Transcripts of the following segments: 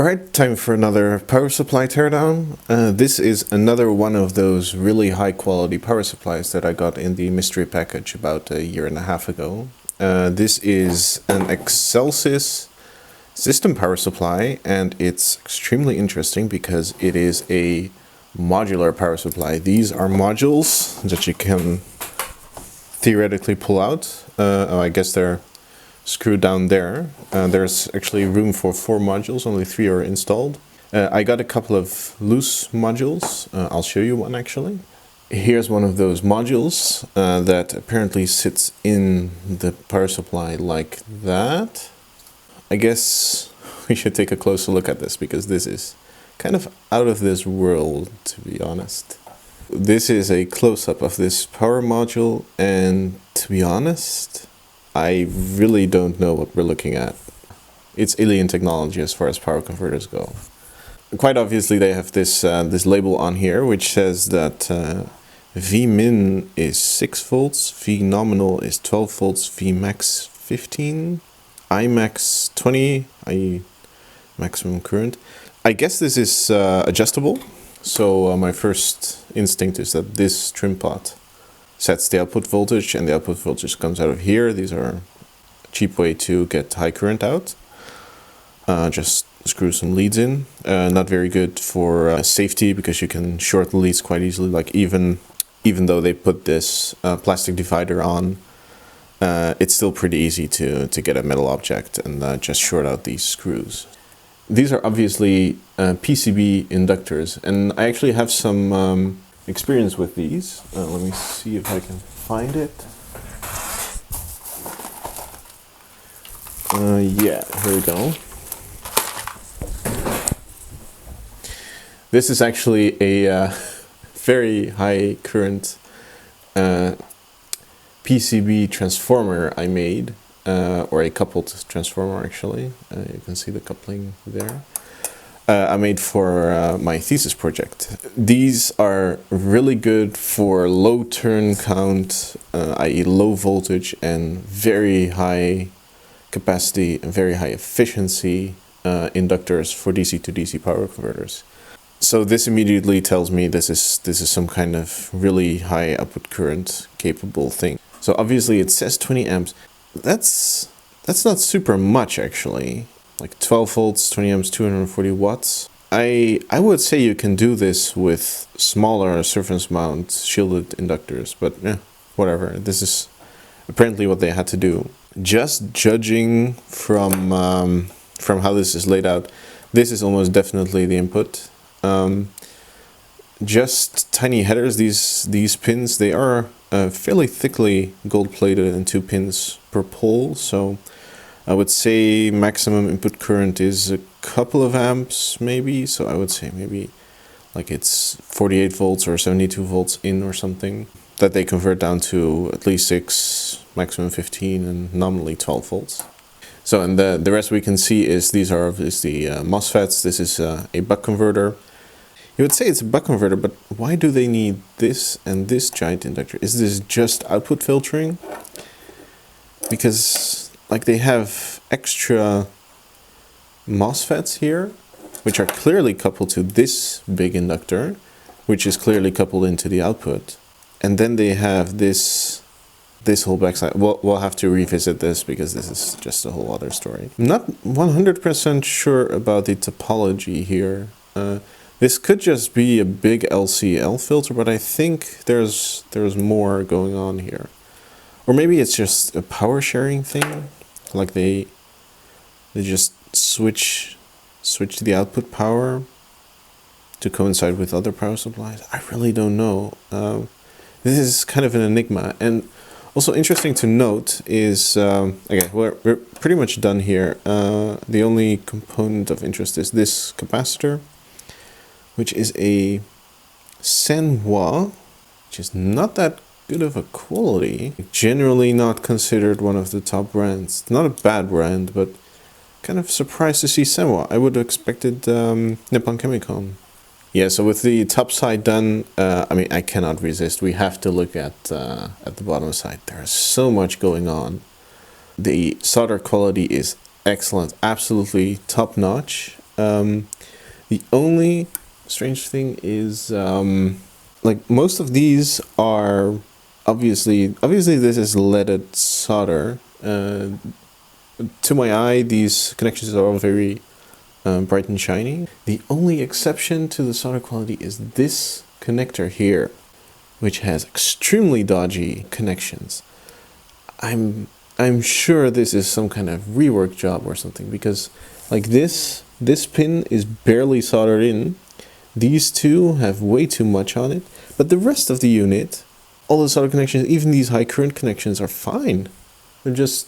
Alright, time for another power supply teardown. This is another one of those really high quality power supplies that I got in the mystery package about a year and a half ago. This is an Excelsys system power supply, and it's extremely interesting because it is a modular power supply. These are modules that you can theoretically pull out. I guess they're screwed down there. There's actually room for 4 modules, only 3 are installed. I got a couple of loose modules. I'll show you one actually. Here's one of those modules that apparently sits in the power supply like that. I guess we should take a closer look at this because this is kind of out of this world, to be honest. This is a close-up of this power module, and to be honest, I really don't know what we're looking at. It's alien technology as far as power converters go. Quite obviously they have this this label on here which says that V-min is 6 volts, V nominal is 12 volts, V max 15, I max 20, i.e. maximum current. I guess this is adjustable, so my first instinct is that this trim pot sets the output voltage, and the output voltage comes out of here. These are a cheap way to get high current out. Just screw some leads in. Not very good for safety because you can short the leads quite easily. Like even though they put this plastic divider on, it's still pretty easy to get a metal object and just short out these screws. These are obviously PCB inductors, and I actually have some experience with these. Let me see if I can find it. Yeah, here we go. This is actually a very high current PCB transformer I made, or a coupled transformer actually. You can see the coupling there. I made for my thesis project. These are really good for low turn count, i.e. low voltage, and very high capacity and very high efficiency inductors for DC to DC power converters. So this immediately tells me this is some kind of really high output current capable thing. So obviously it says 20 amps. That's not super much actually. Like 12 volts, 20 amps, 240 watts. I would say you can do this with smaller surface mount shielded inductors, but whatever. This is apparently what they had to do. Just judging from how this is laid out, this is almost definitely the input. Just tiny headers. These pins, they are fairly thickly gold plated and 2 pins per pole, so I would say maximum input current is a couple of amps maybe, so I would say maybe like it's 48 volts or 72 volts in or something, that they convert down to at least 6, maximum 15, and nominally 12 volts. So, and the rest we can see is these are obviously MOSFETs. This is a buck converter. You would say it's a buck converter, but why do they need this and this giant inductor? Is this just output filtering? Because like they have extra MOSFETs here, which are clearly coupled to this big inductor, which is clearly coupled into the output. And then they have this whole backside. We'll have to revisit this because this is just a whole other story. I'm not 100% sure about the topology here. This could just be a big LCL filter, but I think there's more going on here. Or maybe it's just a power sharing thing. Like they just switch the output power to coincide with other power supplies. I really don't know. This is kind of an enigma. And also interesting to note is, okay, we're pretty much done here. The only component of interest is this capacitor, which is a Senwa, which is not that good of a quality. Generally not considered one of the top brands. Not a bad brand, but kind of surprised to see Senwa. I would have expected Nippon Chemicon. Yeah, so with the top side done, I mean, I cannot resist. We have to look at the bottom side. There is so much going on. The solder quality is excellent, absolutely top notch. The only strange thing is, like most of these are obviously this is leaded solder. To my eye, these connections are all very bright and shiny. The only exception to the solder quality is this connector here, which has extremely dodgy connections. I'm sure this is some kind of rework job or something, because like this pin is barely soldered in. These two have way too much on it, but the rest of the unit, all the solder connections, even these high current connections, are fine. They're just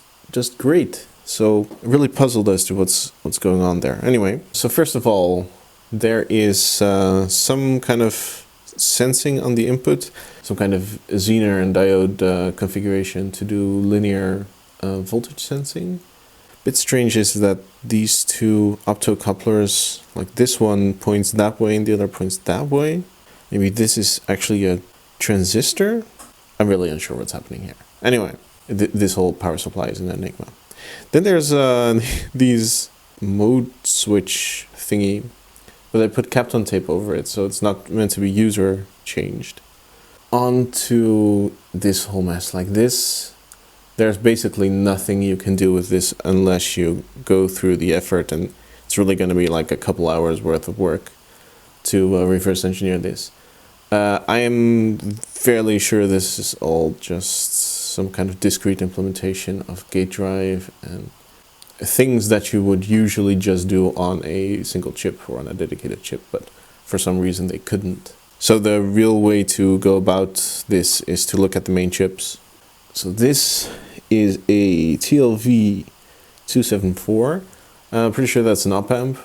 great. So really puzzled as to what's going on there. Anyway, so first of all, there is some kind of sensing on the input, some kind of Zener and diode configuration to do linear voltage sensing. Bit strange is that these two optocouplers, like this one points that way and the other points that way. Maybe this is actually a transistor? I'm really unsure what's happening here. Anyway, this whole power supply is an enigma. Then there's these mode switch thingy, but I put Kapton tape over it, so it's not meant to be user changed. On to this whole mess. Like this, there's basically nothing you can do with this unless you go through the effort, and it's really going to be like a couple hours worth of work to reverse engineer this. I am fairly sure this is all just some kind of discrete implementation of gate drive and things that you would usually just do on a single chip or on a dedicated chip, but for some reason they couldn't. So the real way to go about this is to look at the main chips. So this is a TLV 274. I'm pretty sure that's an op-amp.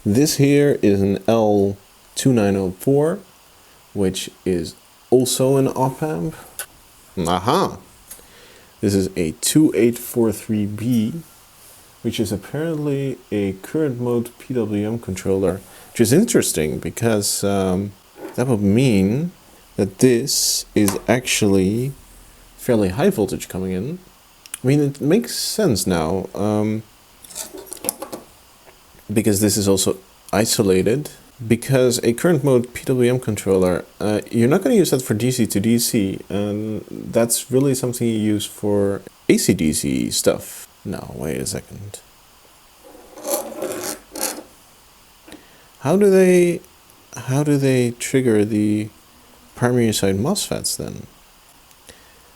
This here is an L2904, which is also an op-amp. Aha! This is a 2843B, which is apparently a current mode PWM controller, which is interesting because that would mean that this is actually fairly high voltage coming in. I mean, it makes sense now, because this is also isolated. Because a current mode PWM controller, you're not going to use that for DC to DC, and that's really something you use for AC/DC stuff. No, wait a second. How do they trigger the primary side MOSFETs then?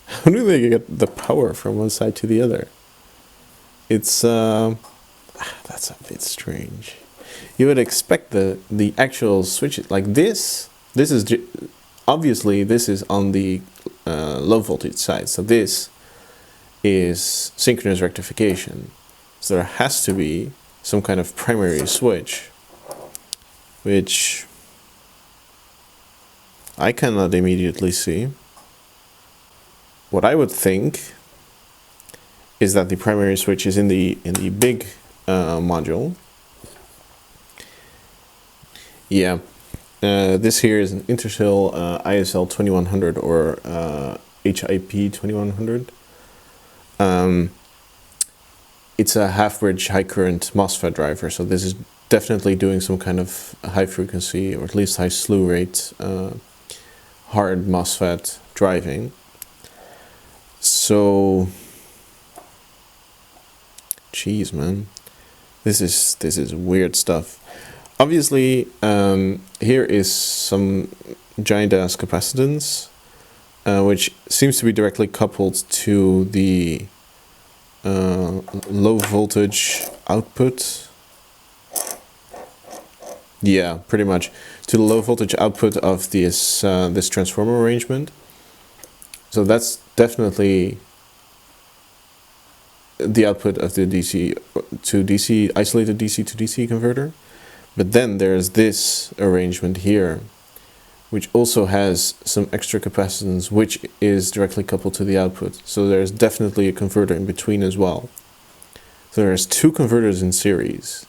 How do they get the power from one side to the other? It's that's a bit strange. You would expect the actual switches like this. This is obviously this is on the low voltage side, so this is synchronous rectification. So there has to be some kind of primary switch, which I cannot immediately see. What I would think is that the primary switch is in the big module. Yeah, this here is an Intersil ISL 2100 or HIP 2100. It's a half-bridge high current MOSFET driver, so this is definitely doing some kind of high frequency or at least high slew rate hard MOSFET driving. So, geez, man, this is weird stuff. Obviously, here is some giant ass capacitance, which seems to be directly coupled to the low voltage output. Yeah, pretty much to the low voltage output of this this transformer arrangement. So that's definitely the output of the DC to DC isolated DC to DC converter. But then there's this arrangement here, which also has some extra capacitance, which is directly coupled to the output. So there's definitely a converter in between as well. So there's two converters in series.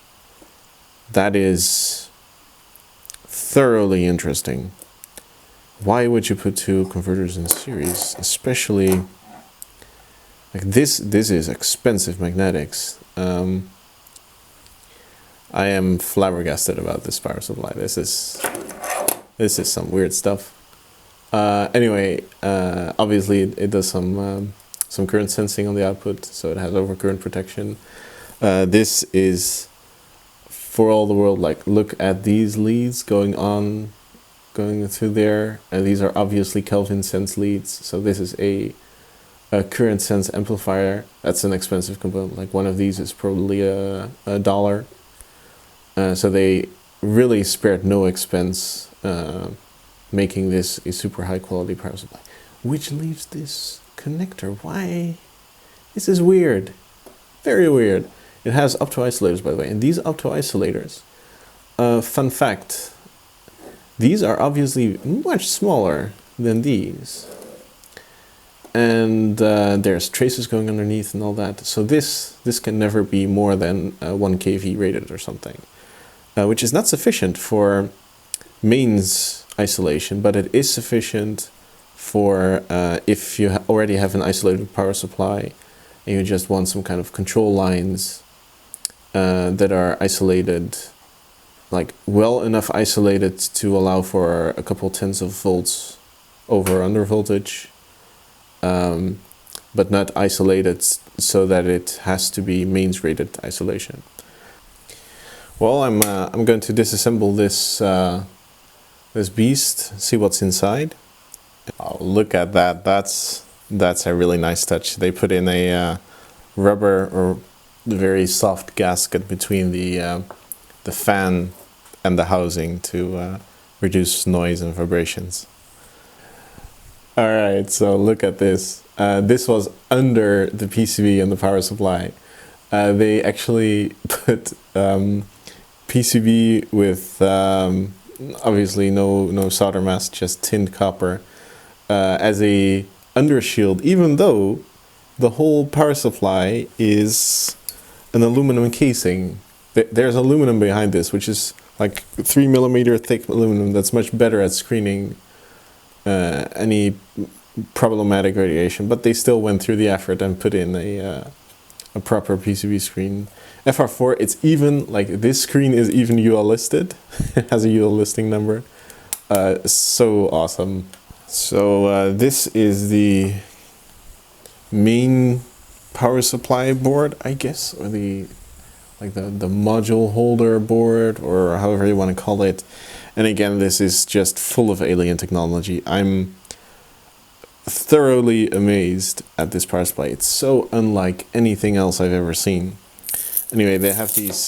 That is thoroughly interesting. Why would you put two converters in series? Especially, like this is expensive magnetics. I am flabbergasted about this power supply. This is some weird stuff. Anyway, obviously it does some current sensing on the output, so it has overcurrent protection. This is for all the world, like, look at these leads going through there, and these are obviously Kelvin sense leads. So this is a current sense amplifier. That's an expensive component. Like, one of these is probably $1. So they really spared no expense making this a super high quality power supply. Which leaves this connector. Why? This is weird. Very weird. It has opto-isolators, by the way, and these opto-isolators, fun fact, these are obviously much smaller than these. And there's traces going underneath and all that. So this can never be more than 1 kV rated or something, which is not sufficient for mains isolation, but it is sufficient for if you already have an isolated power supply and you just want some kind of control lines that are isolated, like well enough isolated to allow for a couple tens of volts over or under voltage, but not isolated so that it has to be mains rated isolation. Well, I'm going to disassemble this beast, see what's inside. Oh, look at that! That's a really nice touch. They put in a rubber or very soft gasket between the fan and the housing to reduce noise and vibrations. All right, so look at this. This was under the PCB and the power supply. They actually put PCB with obviously no solder mask, just tinned copper as a undershield, even though the whole power supply is an aluminum casing. There's aluminum behind this, which is like 3mm thick aluminum that's much better at screening any problematic radiation, but they still went through the effort and put in a proper PCB screen. FR4, it's even, like, this screen is even UL listed. It has a UL listing number. So awesome. So this is the main power supply board, I guess, or the module holder board, or however you want to call it. And again, this is just full of alien technology. I'm thoroughly amazed at this power supply. It's so unlike anything else I've ever seen. Anyway, they have these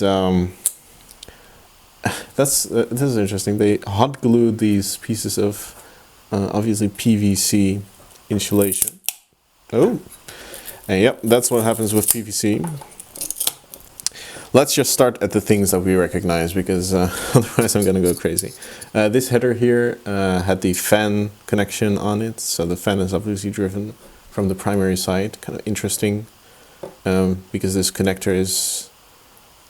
this is interesting. They hot glued these pieces of obviously PVC insulation. Oh, and yep, that's what happens with PVC. Let's just start at the things that we recognize, because otherwise I'm going to go crazy. This header here had the fan connection on it, so the fan is obviously driven from the primary side. Kind of interesting, because this connector is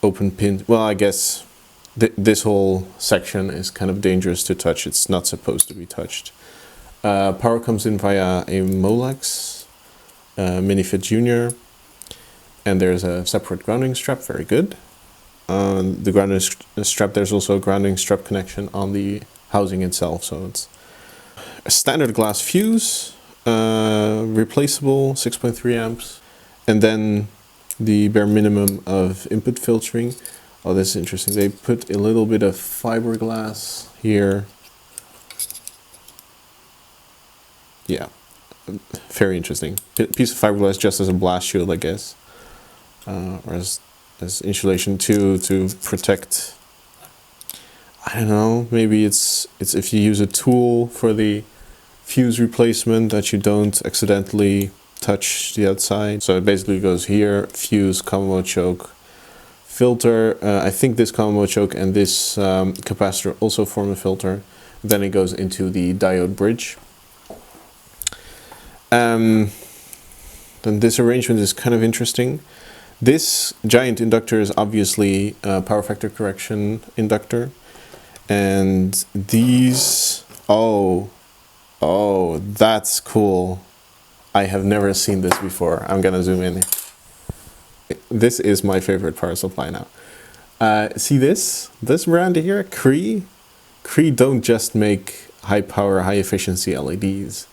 open pin. Well, I guess this whole section is kind of dangerous to touch. It's not supposed to be touched. Power comes in via a Molex Minifit Junior. And there's a separate grounding strap, very good. The grounding strap, there's also a grounding strap connection on the housing itself. So it's a standard glass fuse, replaceable, 6.3 amps. And then the bare minimum of input filtering. Oh, this is interesting. They put a little bit of fiberglass here. Yeah, very interesting. Piece of fiberglass just as a blast shield, I guess. Or as insulation to protect, I don't know, maybe it's if you use a tool for the fuse replacement that you don't accidentally touch the outside. So it basically goes here, fuse, common mode choke, filter. I think this common mode choke and this capacitor also form a filter. Then it goes into the diode bridge. Then this arrangement is kind of interesting. This giant inductor is obviously a power factor correction inductor, and these, oh, that's cool. I have never seen this before. I'm gonna zoom in. This is my favorite power supply now. See this brand here, Cree? Cree don't just make high power, high efficiency LEDs.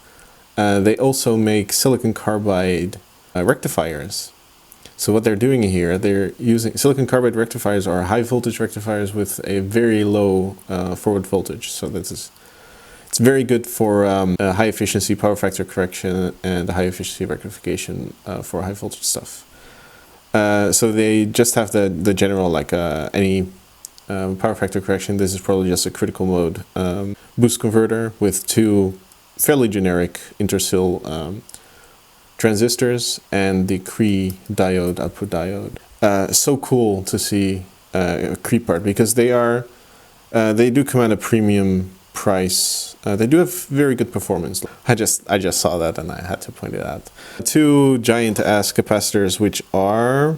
They also make silicon carbide rectifiers. So what they're doing here, they're using silicon carbide rectifiers are high voltage rectifiers with a very low forward voltage. So it's very good for high efficiency power factor correction and high efficiency rectification for high voltage stuff. So they just have the general, like any power factor correction. This is probably just a critical mode boost converter with two fairly generic intersil transistors and the Cree diode, output diode. So cool to see Cree part, because they do command a premium price. They do have very good performance. I just saw that and I had to point it out. Two giant ass capacitors, which are,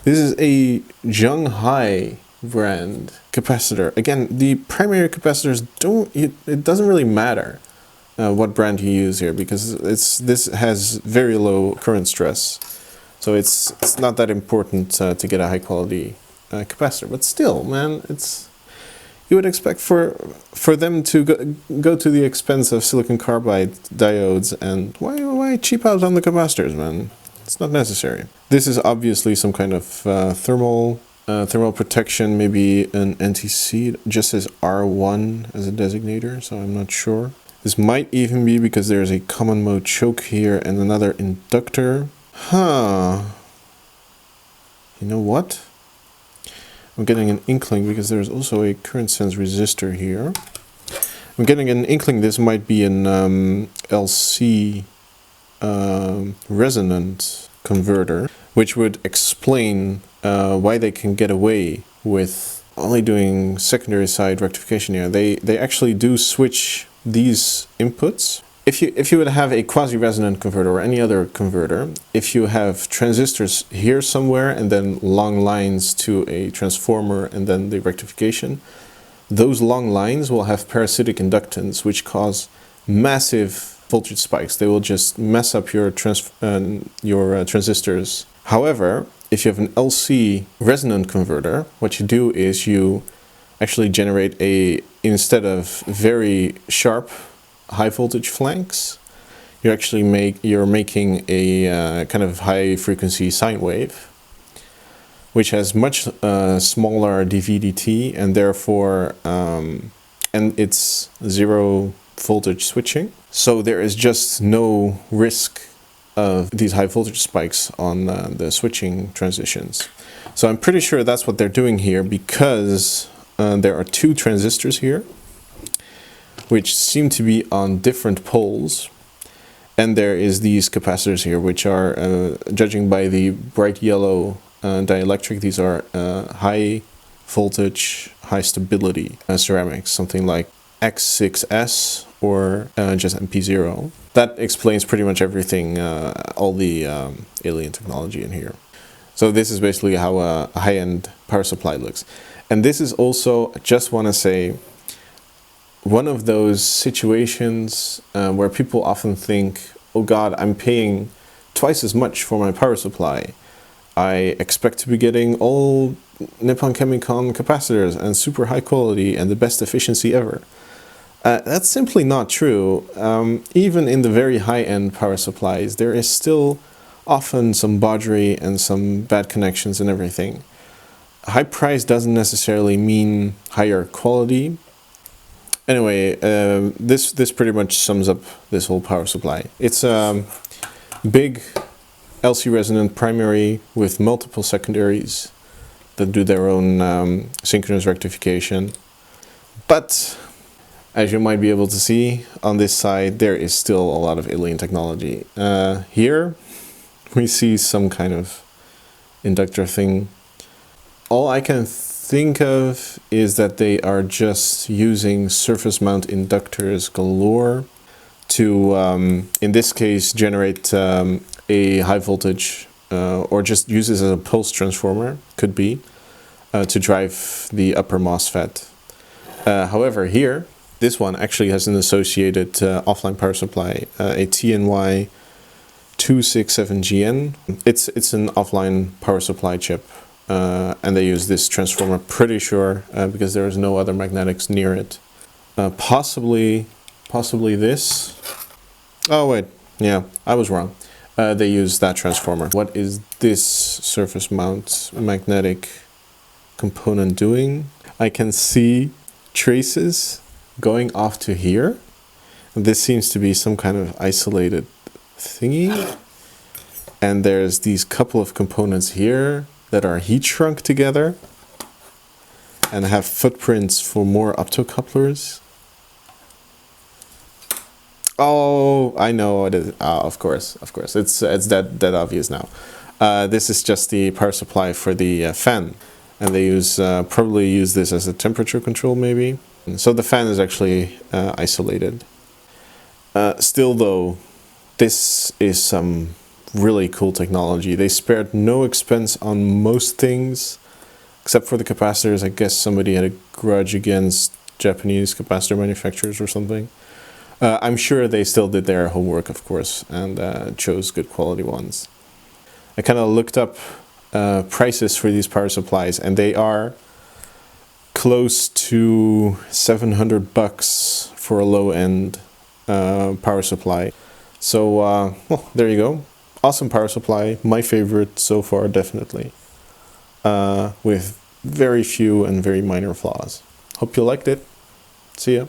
this is a Zhonghai brand capacitor. Again, the primary capacitors it doesn't really matter what brand you use here, because this has very low current stress, so it's not that important to get a high quality capacitor. But still, man, you would expect for them to go to the expense of silicon carbide diodes, and why cheap out on the capacitors, man? It's not necessary. This is obviously some kind of thermal protection, maybe an NTC. It just says R1 as a designator, so I'm not sure. This might even be because there's a common mode choke here and another inductor. Huh. You know what? I'm getting an inkling, because there's also a current sense resistor here. I'm getting an inkling this might be an LC resonant converter, which would explain why they can get away with only doing secondary side rectification here. They actually do switch these inputs. If you would have a quasi-resonant converter or any other converter, if you have transistors here somewhere and then long lines to a transformer and then the rectification, those long lines will have parasitic inductance, which cause massive voltage spikes. They will just mess up your transistors. However, if you have an LC resonant converter, what you do is you actually generate instead of very sharp high voltage flanks, you're making a kind of high frequency sine wave, which has much smaller dV/dt, and therefore and it's zero voltage switching. So there is just no risk of these high voltage spikes on the switching transitions. So I'm pretty sure that's what they're doing here, because there are two transistors here which seem to be on different poles, and there is these capacitors here, which are judging by the bright yellow dielectric, these are high voltage, high stability ceramics, something like X6S or just MP0. That explains pretty much everything, all the alien technology in here. So this is basically how a high-end power supply looks. And this is also, I just want to say, one of those situations where people often think, oh God, I'm paying twice as much for my power supply. I expect to be getting all Nippon Chemicon capacitors and super high quality and the best efficiency ever. That's simply not true. Even in the very high-end power supplies, there is still often some bawdry and some bad connections and everything. High price doesn't necessarily mean higher quality. Anyway, this pretty much sums up this whole power supply. It's a big LC resonant primary with multiple secondaries that do their own synchronous rectification. But as you might be able to see on this side, there is still a lot of alien technology. Here we see some kind of inductor thing. All I can think of is that they are just using surface mount inductors galore to, in this case, generate a high voltage, or just use this as a pulse transformer, could be, to drive the upper MOSFET. However, here, this one actually has an associated offline power supply, a TNY267GN. It's an offline power supply chip and they use this transformer, pretty sure, because there is no other magnetics near it. Possibly this. Oh wait, yeah, I was wrong. They use that transformer. What is this surface mount magnetic component doing? I can see traces going off to here. This seems to be some kind of isolated thingy. And there's these couple of components here that are heat shrunk together and have footprints for more optocouplers. Oh, I know what it is. Of course. It's that obvious now. This is just the power supply for the fan, and they probably use this as a temperature control, maybe. So the fan is actually isolated. Still, though, this is some really cool technology. They spared no expense on most things, except for the capacitors. I guess somebody had a grudge against Japanese capacitor manufacturers or something. I'm sure they still did their homework, of course, and chose good quality ones. I kind of looked up prices for these power supplies, and they are close to $700 for a low-end power supply. So, well, there you go. Awesome power supply, my favorite so far, definitely. With very few and very minor flaws. Hope you liked it. See ya.